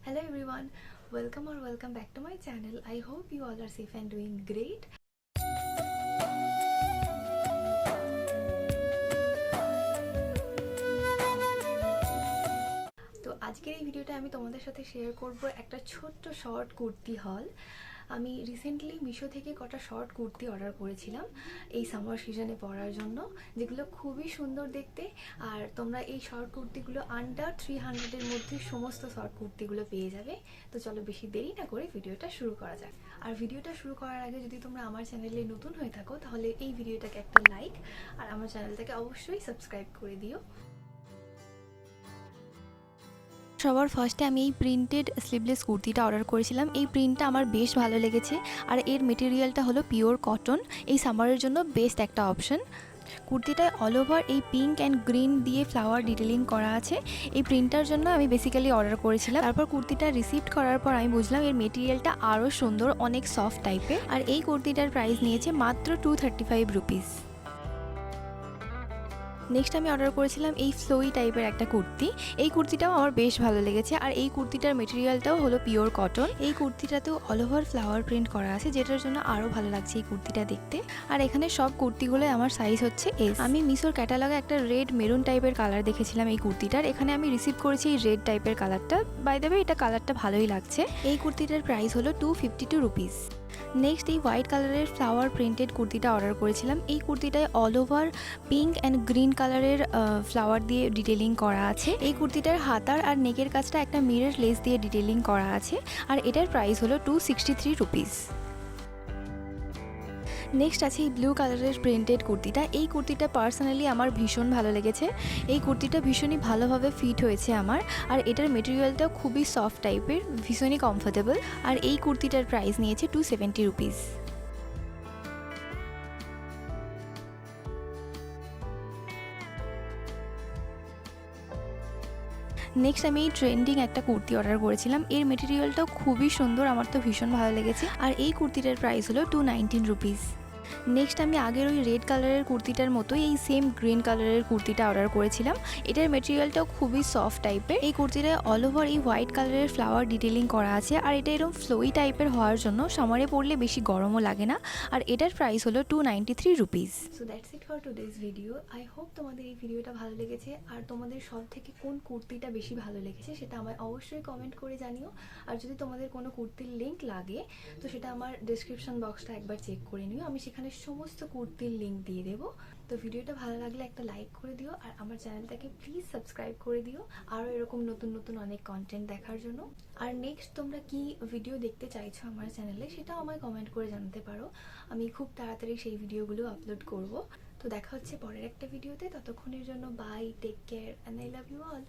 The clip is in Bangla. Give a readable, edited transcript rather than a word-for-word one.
Hello everyone, welcome back to my channel. I hope you all are safe and doing great. তো আজকের এই ভিডিওটা আমি তোমাদের সাথে শেয়ার করব একটা ছোট্ট শর্ট কুর্তি হল। আমি রিসেন্টলি মিশো থেকে কটা শর্ট কুর্তি অর্ডার করেছিলাম এই সামার সিজনে পরার জন্য, যেগুলো খুবই সুন্দর দেখতে। আর তোমরা এই শর্ট কুর্তিগুলো আন্ডার 300-এর মধ্যে সমস্ত শর্ট কুর্তিগুলো পেয়ে যাবে। তো চলো বেশি দেরি না করে ভিডিওটা শুরু করা যাক। আর ভিডিওটা শুরু করার আগে যদি তোমরা আমার চ্যানেলে নতুন হয়ে থাকো তাহলে এই ভিডিওটাকে একটা লাইক আর আমার চ্যানেলটাকে অবশ্যই সাবস্ক্রাইব করে দিও। সবার ফার্স্টে আমি এই প্রিন্টেড স্লিভলেস কুর্তিটা অর্ডার করেছিলাম। এই প্রিন্টটা আমার বেশ ভালো লেগেছে আর এর মেটেরিয়ালটা হলো পিওর কটন। এই সামারের জন্য বেস্ট একটা অপশন। কুর্তিটায় অল ওভার এই পিঙ্ক অ্যান্ড গ্রিন দিয়ে ফ্লাওয়ার ডিটেলিং করা আছে। এই প্রিন্টটার জন্য আমি বেসিক্যালি অর্ডার করেছিলাম। তারপর কুর্তিটা রিসিভ করার পর আমি বুঝলাম এর মেটেরিয়ালটা আরও সুন্দর, অনেক সফট টাইপের। আর এই কুর্তিটার প্রাইস নিয়েছে মাত্র 235 রুপিস। নেক্সট আমি অর্ডার করেছিলাম এই ফ্লোই টাইপের একটা কুর্তি। এই কুর্তিটাও আমার বেশ ভালো লেগেছে আর এই কুর্তিটার মেটেরিয়ালটাও হলো পিওর কটন। এই কুর্তিটাতেও অল ওভার ফ্লাওয়ার প্রিন্ট করা আছে, যেটার জন্য আরও ভালো লাগছে এই কুর্তিটা দেখতে। আর এখানে সব কুর্তিগুলোই আমার সাইজ হচ্ছে এস। আমি মিশোর ক্যাটালগে একটা রেড মেরুন টাইপের কালার দেখেছিলাম এই কুর্তিটার। এখানে আমি রিসিভ করেছি এই রেড টাইপের কালারটা। বাই দ্য ওয়ে এটা কালারটা ভালোই লাগছে। এই কুর্তিটার প্রাইস হলো 252 রুপিস। নেক্সট এই হোয়াইট কালারের ফ্লাওয়ার প্রিন্টেড কুর্তিটা অর্ডার করেছিলাম। এই কুর্তিটায় all over pink and green কালারের ফ্লাওয়ার দিয়ে ডিটেলিং করা আছে। এই কুর্তিটার হাতার আর নেকের কাজটা একটা মিরর লেস দিয়ে ডিটেলিং করা আছে আর এটার প্রাইস হলো 263 রুপিস। নেক্সট আছে এই ব্লু কালারের প্রিন্টেড কুর্তিটা। এই কুর্তিটা পার্সোনালি আমার ভীষণ ভালো লেগেছে। এই কুর্তিটা ভীষণই ভালোভাবে ফিট হয়েছে আমার আর এটার মেটেরিয়ালটাও খুবই সফট টাইপের, ভীষণই কমফোর্টেবল। আর এই কুর্তিটার প্রাইস নিয়েছে 270 রুপিস। নেক্সট আমি এই ট্রেন্ডিং একটা কুর্তি অর্ডার করেছিলাম। এর মেটেরিয়ালটাও খুবই সুন্দর, আমার তো ভীষণ ভালো লেগেছে। আর এই কুর্তিটার প্রাইস হলো 219 রুপিস। নেক্সট আমি আগের ওই রেড কালারের কুর্তিটার মতোই এই সেম গ্রিন কালারের কুর্তিটা অর্ডার করেছিলাম। এটার মেটেরিয়ালটাও খুবই সফট টাইপের। এই কুর্তিটায় অল ওভার এই হোয়াইট কালারের ফ্লাওয়ার ডিটেলিং করা আছে আর এটা এরকম ফ্লোই টাইপের হওয়ার জন্য সামারে পরলে বেশি গরমও লাগে না। আর এটার প্রাইস হলো 293 rupees. So that's it for today's video. I hope তোমাদের এই ভিডিওটা ভালো লেগেছে আর তোমাদের সব থেকে কোন কুর্তিটা বেশি ভালো লেগেছে সেটা আমায় অবশ্যই কমেন্ট করে জানিও। আর যদি তোমাদের কোনো কুর্তির লিঙ্ক লাগে তো সেটা আমার ডেসক্রিপশন বক্সটা একবার চেক করে নিও, আমি সেখানে সমস্ত কুর্তির লিঙ্ক দিয়ে দেবো। তো ভিডিওটা ভালো লাগলে একটা লাইক করে দিও আর আমার চ্যানেলটাকে প্লিজ সাবস্ক্রাইব করে দিও আরও এরকম নতুন নতুন অনেক কন্টেন্ট দেখার জন্য। আর নেক্সট তোমরা কি ভিডিও দেখতে চাইছো আমার চ্যানেলে সেটাও আমায় কমেন্ট করে জানাতে পারো। আমি খুব তাড়াতাড়ি সেই ভিডিওগুলো আপলোড করব। তো দেখা হচ্ছে পরের একটা ভিডিওতে। ততক্ষণের জন্য bye, take care and I love you all.